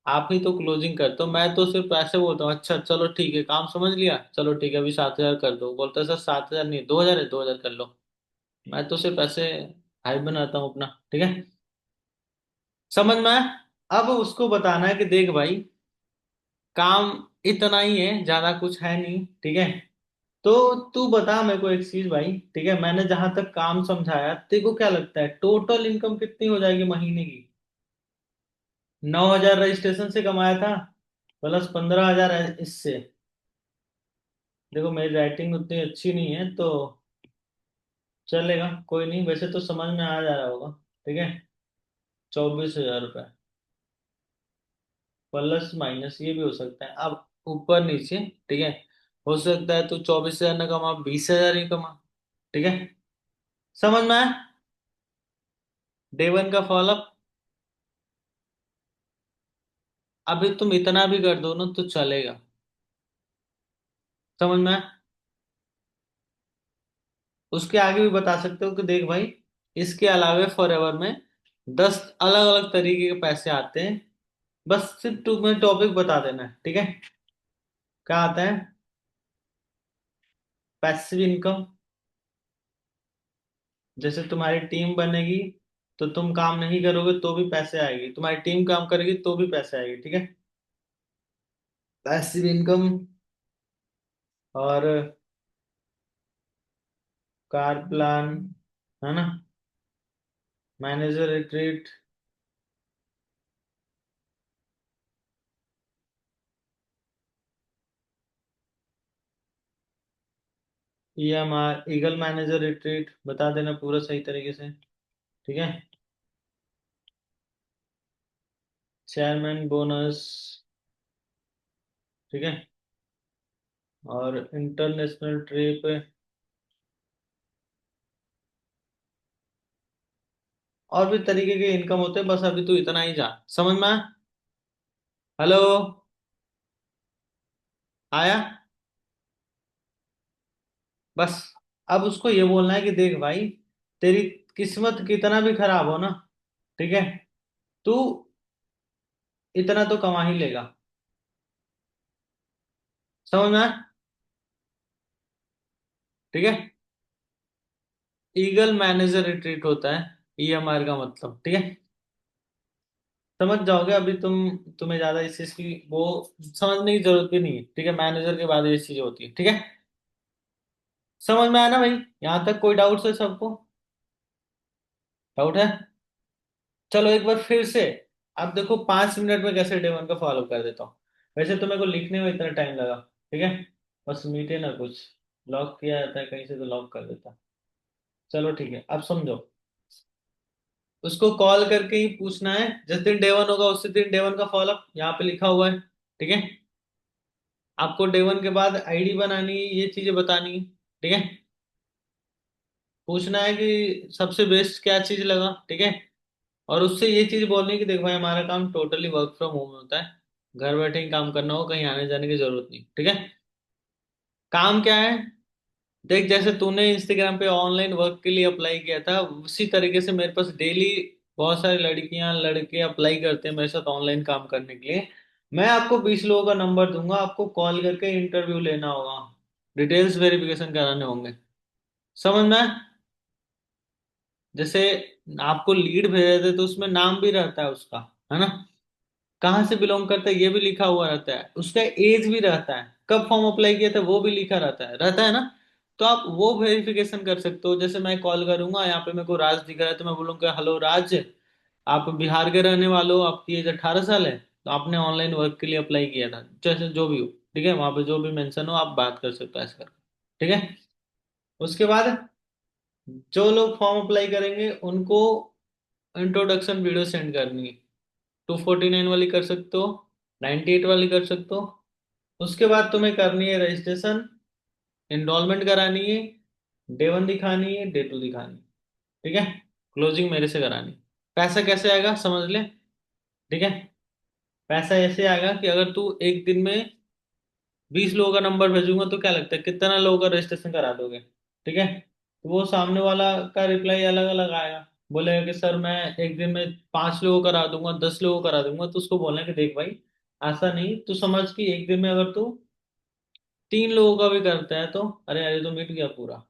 आप ही तो क्लोजिंग करते हो, मैं तो सिर्फ ऐसे बोलता हूँ अच्छा चलो ठीक है काम समझ लिया, चलो ठीक है अभी 7,000 कर दो, बोलता है सर 7,000 नहीं 2,000 है, 2,000 कर लो। मैं तो सिर्फ ऐसे हाइप बनाता हूँ अपना, ठीक है। समझ में आया? अब उसको बताना है कि देख भाई, काम इतना ही है, ज्यादा कुछ है नहीं, ठीक है। तो तू बता मेरे को एक चीज भाई, ठीक है, मैंने जहां तक काम समझाया तेरे को क्या लगता है टोटल इनकम कितनी हो जाएगी महीने की? 9,000 रजिस्ट्रेशन से कमाया था, प्लस 15,000 इससे। देखो मेरी राइटिंग उतनी अच्छी नहीं है तो चलेगा, कोई नहीं, वैसे तो समझ में आ जा रहा होगा, ठीक है। 24,000 रुपये, प्लस माइनस ये भी हो सकता है, अब ऊपर नीचे, ठीक है। हो सकता है तू 24,000 ना कमा, 20,000 ही कमा, ठीक है। समझ में आया? डे वन का फॉलोअप। अभी तुम इतना भी कर दो ना तो चलेगा। समझ में आया? उसके आगे भी बता सकते हो कि देख भाई, इसके अलावे फॉरएवर में 10 अलग अलग तरीके के पैसे आते हैं, बस सिर्फ तुम्हें टॉपिक बता देना है, ठीक है। क्या आता है? Passive income. जैसे तुम्हारी टीम बनेगी तो तुम काम नहीं करोगे तो भी पैसे आएगी, तुम्हारी टीम काम करेगी तो भी पैसे आएगी, ठीक है। Passive income. और कार प्लान, है ना, manager retreat. EMR eagle manager retreat बता देना पूरा सही तरीके से, ठीक है। चेयरमैन बोनस, ठीक है। और इंटरनेशनल ट्रिप। और भी तरीके के इनकम होते हैं, बस अभी तू इतना ही जा, समझ में आया? हेलो? आया? बस अब उसको ये बोलना है कि देख भाई, तेरी किस्मत कितना भी खराब हो ना, ठीक है, तू इतना तो कमा ही लेगा। समझ में आया? ठीक है। ईगल मैनेजर रिट्रीट होता है ईएमआर का मतलब, ठीक है। समझ जाओगे अभी तुम्हें ज्यादा इस चीज की वो समझने की जरूरत भी नहीं है, ठीक है, मैनेजर के बाद ये चीजें होती है, ठीक है। समझ में आया ना भाई? यहाँ तक कोई डाउट है सबको? डाउट है? चलो एक बार फिर से। अब देखो 5 मिनट में कैसे डे वन का फॉलो कर देता हूँ। वैसे तो मेरे को लिखने में इतना टाइम लगा, ठीक है, बस मीटे ना कुछ लॉक किया जाता है कहीं से तो लॉक कर देता। चलो ठीक है, अब समझो। उसको कॉल करके ही पूछना है, जिस दिन डे वन होगा उसी दिन डे वन का फॉलोअप यहाँ पे लिखा हुआ है, ठीक है। आपको डे वन के बाद आईडी बनानी है, ये चीजें बतानी है, ठीक है। पूछना है कि सबसे बेस्ट क्या चीज लगा, ठीक है। और उससे ये चीज बोलनी है कि देख भाई हमारा काम टोटली वर्क फ्रॉम होम होता है, घर बैठे ही काम करना हो, कहीं आने जाने की जरूरत नहीं, ठीक है। काम क्या है? देख जैसे तूने इंस्टाग्राम पे ऑनलाइन वर्क के लिए अप्लाई किया था, उसी तरीके से मेरे पास डेली बहुत सारी लड़कियां लड़के अप्लाई करते हैं मेरे साथ ऑनलाइन काम करने के लिए। मैं आपको 20 लोगों का नंबर दूंगा, आपको कॉल करके इंटरव्यू लेना होगा, डिटेल्स वेरिफिकेशन कराने होंगे। समझ में आया? जैसे आपको लीड भेजे थे तो उसमें नाम भी रहता है उसका, है ना, कहाँ से बिलोंग करता है ये भी लिखा हुआ रहता है, उसका एज भी रहता है, कब फॉर्म अप्लाई किया था वो भी लिखा रहता है ना। तो आप वो वेरिफिकेशन कर सकते हो, जैसे मैं कॉल करूंगा यहाँ पे मेरे को राज दिख रहा है तो मैं बोलूंगा हेलो राज, आप बिहार के रहने वाले हो, आपकी एज 18 साल है, तो आपने ऑनलाइन वर्क के लिए अप्लाई किया था, जैसे जो भी हो, ठीक है, वहां पे जो भी मेंशन हो आप बात कर सकते हो ऐसे करके, ठीक है। उसके बाद जो लोग फॉर्म अप्लाई करेंगे उनको इंट्रोडक्शन वीडियो सेंड करनी है, 249 वाली कर सकते हो, 98 वाली कर सकते हो। उसके बाद तुम्हें करनी है रजिस्ट्रेशन, एनरोलमेंट करानी है, डे वन दिखानी है, डे टू दिखानी है। ठीक है, क्लोजिंग मेरे से करानी। पैसा कैसे आएगा समझ ले। ठीक है, पैसा ऐसे आएगा कि अगर तू एक दिन में 20 लोगों का नंबर भेजूंगा तो क्या लगता है कितना लोगों का रजिस्ट्रेशन करा दोगे। ठीक है, तो वो सामने वाला का रिप्लाई अलग अलग आएगा। बोलेगा कि सर मैं एक दिन में 5 लोगों करा दूंगा, 10 लोगों करा दूंगा। तो उसको बोलना है कि देख भाई, ऐसा नहीं, तू समझ कि एक दिन में अगर तू 3 लोगों का भी करता है तो अरे अरे तो मिट गया पूरा।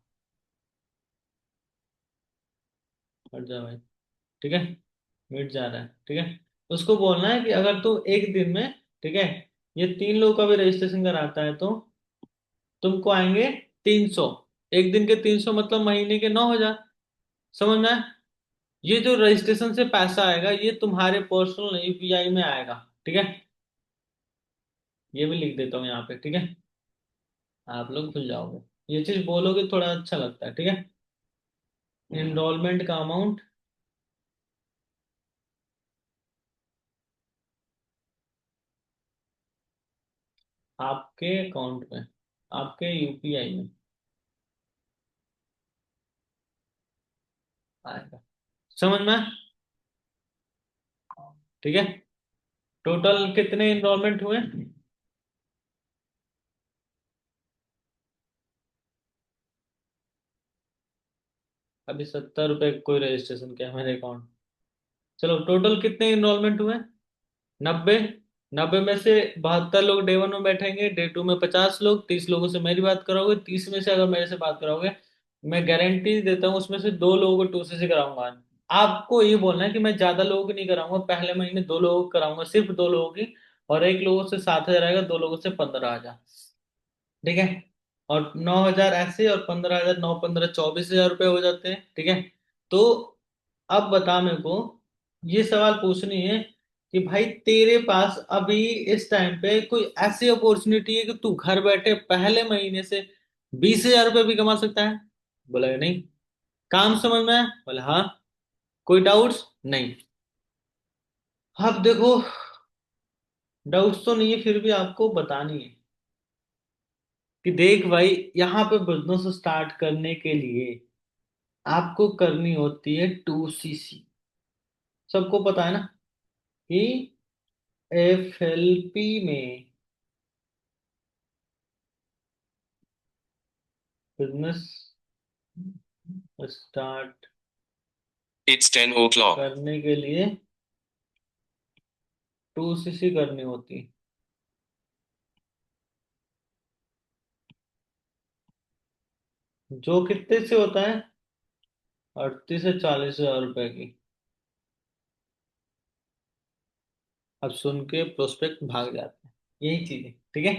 हट जा भाई। ठीक है, मिट जा रहा है। ठीक है, उसको बोलना है कि अगर तू एक दिन में, ठीक है, ये 3 लोगों का भी रजिस्ट्रेशन कराता है तो तुमको आएंगे 300। एक दिन के 300 मतलब महीने के 9,000। समझ में आया? ये जो रजिस्ट्रेशन से पैसा आएगा ये तुम्हारे पर्सनल यूपीआई में आएगा। ठीक है, ये भी लिख देता हूँ यहाँ पे। ठीक है, आप लोग भूल जाओगे, ये चीज बोलोगे थोड़ा अच्छा लगता है। ठीक है, इनरोलमेंट का अमाउंट आपके अकाउंट में, आपके यूपीआई में आएगा। समझ में आया? ठीक है, टोटल कितने इनरोलमेंट हुए? अभी 70 रुपए कोई रजिस्ट्रेशन किया मेरे अकाउंट। चलो टोटल कितने इनरोलमेंट हुए? 90। 90 में से 72 लोग डे 1 में बैठेंगे, डे 2 में 50 लोग। 30 लोगों से मेरी बात कराओगे, 30 में से अगर मेरे से बात कराओगे, मैं गारंटी देता हूँ उसमें से 2 लोगों को 2 से कराऊंगा। आपको ये बोलना है कि मैं ज्यादा लोगों की नहीं कराऊंगा, पहले महीने 2 लोगों को कराऊंगा, सिर्फ 2 लोगों की। और एक लोगों से 7,000 आएगा, 2 लोगों से 15,000। ठीक है, और 9,000 ऐसे, और 15,000, 9, 15, 24,000 रुपये हो जाते हैं। ठीक है, तो अब बता मेरे को, ये सवाल पूछनी है कि भाई तेरे पास अभी इस टाइम पे कोई ऐसी अपॉर्चुनिटी है कि तू घर बैठे पहले महीने से 20,000 रुपये भी कमा सकता है? बोला कि नहीं। काम समझ में आया? बोला हाँ। कोई डाउट्स? नहीं। अब देखो, डाउट्स तो नहीं है, फिर भी आपको बतानी है कि देख भाई, यहाँ पे बिजनेस स्टार्ट करने के लिए आपको करनी होती है 2CC। सबको पता है ना कि FLP में बिजनेस स्टार्ट It's 10 o'clock करने के लिए 2CC करनी होती है। जो कितने से होता है? 38 से 40 हजार रुपए की। अब सुन के प्रोस्पेक्ट भाग जाते हैं, यही चीज है। ठीक है,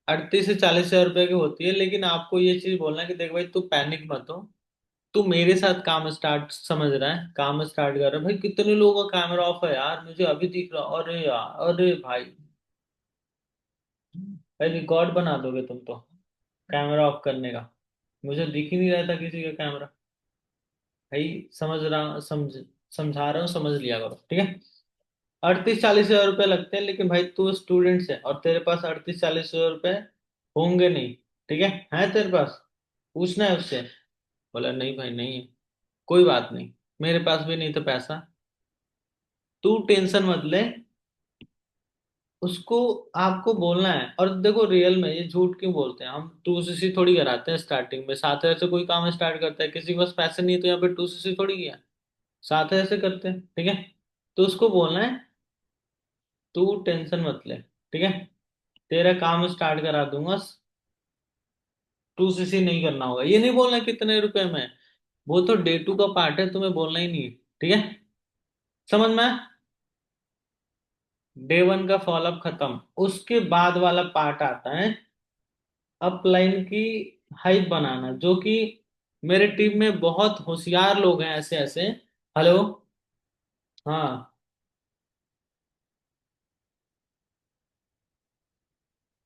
38 से 40 हजार रुपए की होती है, लेकिन आपको ये चीज बोलना है कि देख भाई तू पैनिक मत हो। तू मेरे साथ काम स्टार्ट, समझ रहा है, काम स्टार्ट कर रहा है। भाई कितने लोगों का कैमरा ऑफ है यार, मुझे अभी दिख रहा। अरे यार, अरे भाई, भाई रिकॉर्ड बना दोगे तुम तो कैमरा ऑफ करने का। मुझे दिख ही नहीं रहा था किसी का कैमरा। भाई समझ रहा, समझा रहा हूँ, समझ लिया करो। ठीक है, 38, 40 हजार रुपये लगते हैं, लेकिन भाई तू स्टूडेंट है और तेरे पास 38, 40 हजार रुपये होंगे नहीं। ठीक है तेरे पास? पूछना है उससे। बोला नहीं भाई नहीं है। कोई बात नहीं, मेरे पास भी नहीं था पैसा, तू टेंशन मत ले। उसको आपको बोलना है। और देखो रियल में ये झूठ क्यों बोलते हैं, हम 2CC थोड़ी कराते हैं स्टार्टिंग में। 7,000 से कोई काम स्टार्ट करता है? किसी के पास पैसे नहीं है तो यहाँ पे 2CC थोड़ी किया। 7,000 से करते हैं। ठीक है, तो उसको बोलना है तू टेंशन मत ले। ठीक है, तेरा काम स्टार्ट करा दूंगा। 2CC नहीं करना होगा, ये नहीं बोलना कितने रुपए में। वो तो डे 2 का पार्ट है, तुम्हें बोलना ही नहीं है। ठीक है, समझ में? डे 1 का फॉलोअप खत्म, उसके बाद वाला पार्ट आता है अपलाइन की हाइप बनाना, जो कि मेरे टीम में बहुत होशियार लोग हैं ऐसे ऐसे। हेलो। हाँ।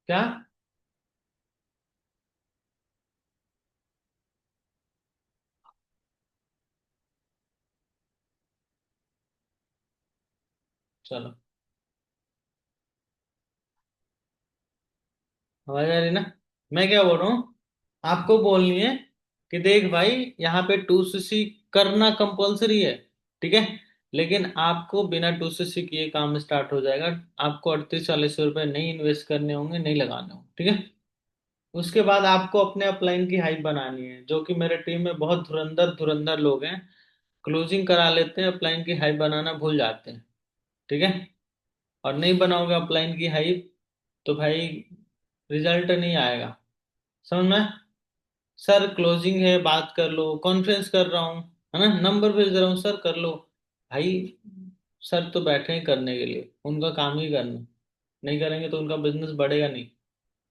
क्या? चलो, आवाज आ रही ना? मैं क्या बोल रहा हूँ, आपको बोलनी है कि देख भाई यहाँ पे 2CC करना कंपलसरी है, ठीक है। लेकिन आपको बिना 2cc किए काम स्टार्ट हो जाएगा। आपको 38-40 रुपए नहीं इन्वेस्ट करने होंगे, नहीं लगाने होंगे, ठीक है। उसके बाद आपको अपने अपलाइन की हाइप बनानी है, जो कि मेरे टीम में बहुत धुरंधर धुरंधर लोग हैं। क्लोजिंग करा लेते हैं, अपलाइन की हाइप बनाना भूल जाते हैं, ठीक है। और नहीं बनाओगे अपलाइन की हाइप तो भाई रिजल्ट नहीं आएगा, समझ में। सर क्लोजिंग है, बात कर लो, कॉन्फ्रेंस कर रहा हूँ, है ना, नंबर भेज रहा हूँ, सर कर लो। भाई सर तो बैठे हैं करने के लिए, उनका काम ही करना। नहीं करेंगे तो उनका बिजनेस बढ़ेगा नहीं।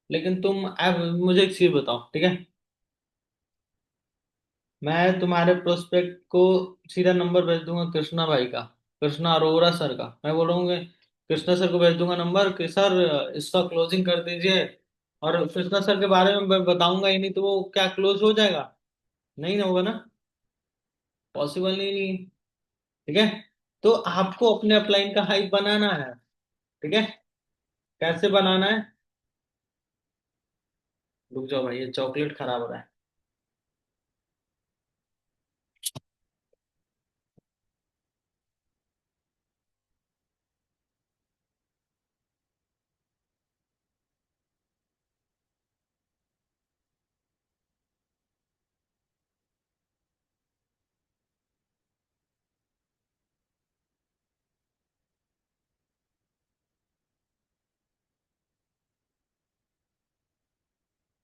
लेकिन तुम अब मुझे एक चीज बताओ, ठीक है। मैं तुम्हारे प्रोस्पेक्ट को सीधा नंबर भेज दूंगा कृष्णा भाई का, कृष्णा अरोड़ा सर का। मैं बोलूंगा कृष्णा सर को भेज दूंगा नंबर कि सर इसका क्लोजिंग कर दीजिए। और कृष्णा सर के बारे में मैं बताऊंगा ही नहीं तो वो क्या क्लोज हो जाएगा? नहीं ना होगा ना, पॉसिबल नहीं, नहीं। ठीक है। तो आपको अपने अपलाइन का हाइप बनाना है, ठीक है। कैसे बनाना है? रुक जाओ भाई, ये चॉकलेट खराब हो रहा है।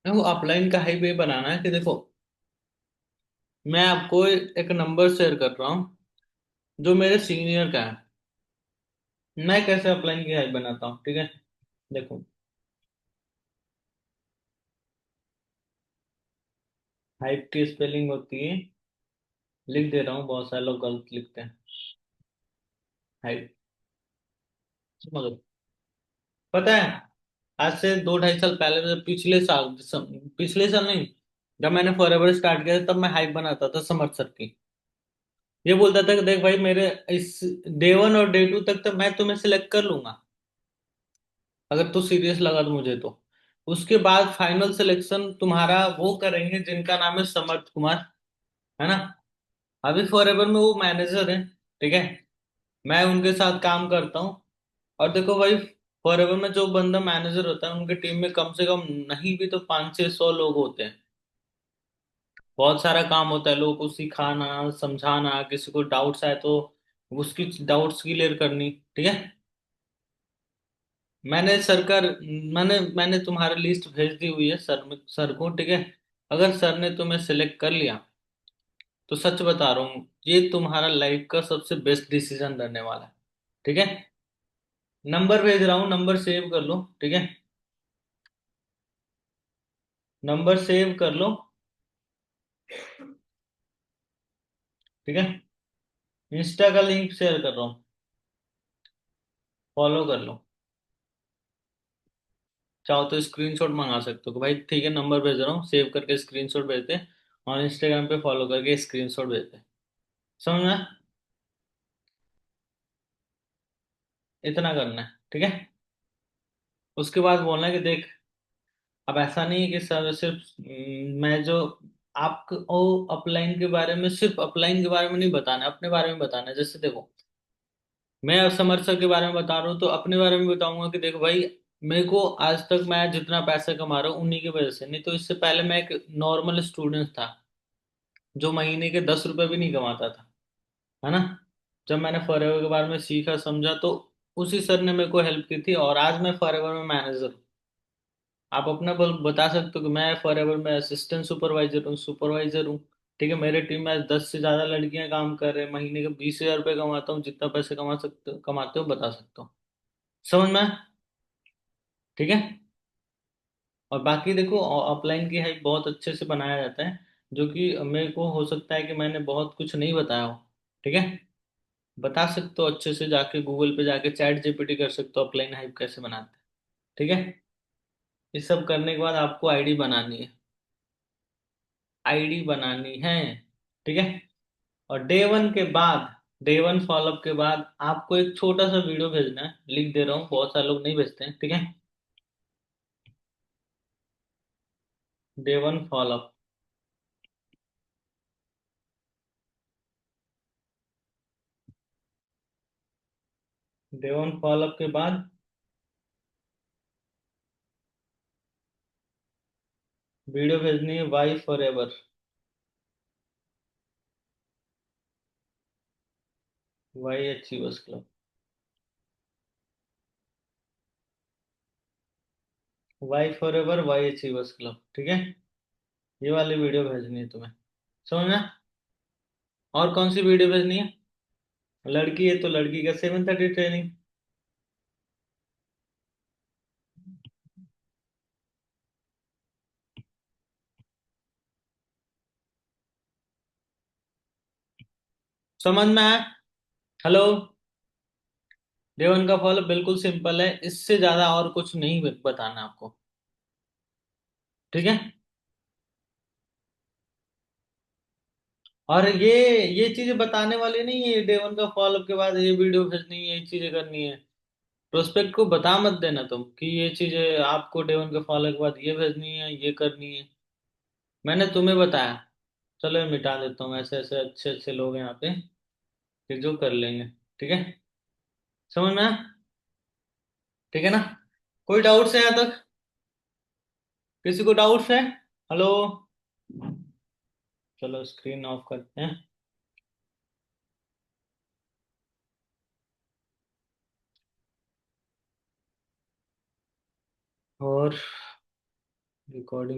देखो अपलाइन का हाइप ये बनाना है कि देखो, मैं आपको एक नंबर शेयर कर रहा हूँ जो मेरे सीनियर का है। मैं कैसे अपलाइन की हाइप बनाता हूँ, ठीक है। देखो, हाइप की स्पेलिंग होती है, लिख दे रहा हूँ, बहुत सारे लोग गलत लिखते हैं। हाइप, मगर पता है, आज से 2-2.5 साल पहले, मतलब पिछले साल नहीं, जब मैंने फॉरएवर स्टार्ट किया था, तब मैं हाइप बनाता था समर्थ सर की। ये बोलता था कि देख भाई, मेरे इस डे 1 और डे 2 तक तो मैं तुम्हें सिलेक्ट कर लूंगा, अगर तू सीरियस लगा तो मुझे तो। उसके बाद फाइनल सिलेक्शन तुम्हारा वो करेंगे जिनका नाम है समर्थ कुमार, है ना। अभी फॉरएवर में वो मैनेजर है, ठीक है। मैं उनके साथ काम करता हूँ। और देखो भाई, फॉरएवर में जो बंदा मैनेजर होता है, उनके टीम में कम से कम नहीं भी तो 500-600 लोग होते हैं। बहुत सारा काम होता है, लोगों को सिखाना, समझाना, किसी को डाउट्स आए तो उसकी डाउट्स क्लियर करनी, ठीक है। मैंने सरकार मैंने मैंने तुम्हारी लिस्ट भेज दी हुई है सर को, ठीक है। अगर सर ने तुम्हें सिलेक्ट कर लिया तो सच बता रहा हूँ, ये तुम्हारा लाइफ का सबसे बेस्ट डिसीजन रहने वाला है, ठीक है। नंबर भेज रहा हूँ, नंबर सेव कर लो, ठीक है। नंबर सेव कर लो, ठीक है। इंस्टा का लिंक शेयर कर रहा हूँ, फॉलो कर लो। चाहो तो स्क्रीनशॉट मंगा सकते हो, भाई ठीक है, नंबर भेज रहा हूँ, सेव करके स्क्रीनशॉट भेजते। और इंस्टाग्राम पे फॉलो करके स्क्रीनशॉट भेजते। समझ में? इतना करना है, ठीक है। उसके बाद बोलना है कि देख, अब ऐसा नहीं है कि सर सिर्फ मैं जो आपको अपलाइन के बारे में, सिर्फ अपलाइन के बारे में नहीं बताना, अपने बारे में बताना है। जैसे देखो, मैं अब समर सर के बारे में बता रहा हूँ तो अपने बारे में बताऊंगा कि देखो भाई, मेरे को आज तक मैं जितना पैसा कमा रहा हूँ उन्हीं की वजह से, नहीं तो इससे पहले मैं एक नॉर्मल स्टूडेंट था जो महीने के 10 रुपए भी नहीं कमाता था, है ना। जब मैंने फॉरएवर के बारे में सीखा समझा तो उसी सर ने मेरे को हेल्प की थी, और आज मैं फॉरएवर में मैनेजर हूँ। आप अपना बल बता सकते हो कि मैं फॉरएवर में असिस्टेंट सुपरवाइजर हूँ, ठीक है। मेरे टीम में 10 से ज्यादा लड़कियां काम कर रहे हैं, महीने के 20,000 रुपये कमाता हूँ, जितना पैसे कमाते हो बता सकता हूँ। समझ में? ठीक है। और बाकी देखो, ऑफलाइन की हाइप बहुत अच्छे से बनाया जाता है, जो कि मेरे को हो सकता है कि मैंने बहुत कुछ नहीं बताया हो, ठीक है। बता सकते हो अच्छे से, जाके गूगल पे जाके चैट जीपीटी कर सकते हो ऑफलाइन हाइप कैसे बनाते हैं, ठीक है। ये सब करने के बाद आपको आईडी बनानी है, आईडी बनानी है, ठीक है। और डे 1 फॉलोअप के बाद आपको एक छोटा सा वीडियो भेजना है, लिख दे रहा हूँ, बहुत सारे लोग नहीं भेजते हैं, ठीक है। Day 1 follow up, day one follow up के बाद वीडियो भेजनी है Y forever. Y achievers club. Y forever Y achievers club, ठीक है। ये वाली वीडियो भेजनी है तुम्हें, समझना। और कौन सी वीडियो भेजनी है? लड़की है तो लड़की का 7:30 ट्रेनिंग। समझ में आया? हेलो। डे वन का फॉलो बिल्कुल सिंपल है, इससे ज्यादा और कुछ नहीं बताना आपको, ठीक है। और ये चीजें बताने वाली नहीं है, डे वन का फॉलोअप के बाद ये वीडियो भेजनी है, ये चीजें करनी है। प्रोस्पेक्ट को बता मत देना तुम कि ये चीजें आपको डे वन के फॉलो के बाद ये भेजनी है, ये करनी है। मैंने तुम्हें बताया। चलो ये मिटा देता हूँ, ऐसे ऐसे अच्छे अच्छे लोग हैं यहाँ पे कि जो कर लेंगे, ठीक है। समझ में आया? ठीक है ना? कोई डाउट्स है यहाँ तक? किसी को डाउट्स है? हेलो। चलो स्क्रीन ऑफ करते हैं। और रिकॉर्डिंग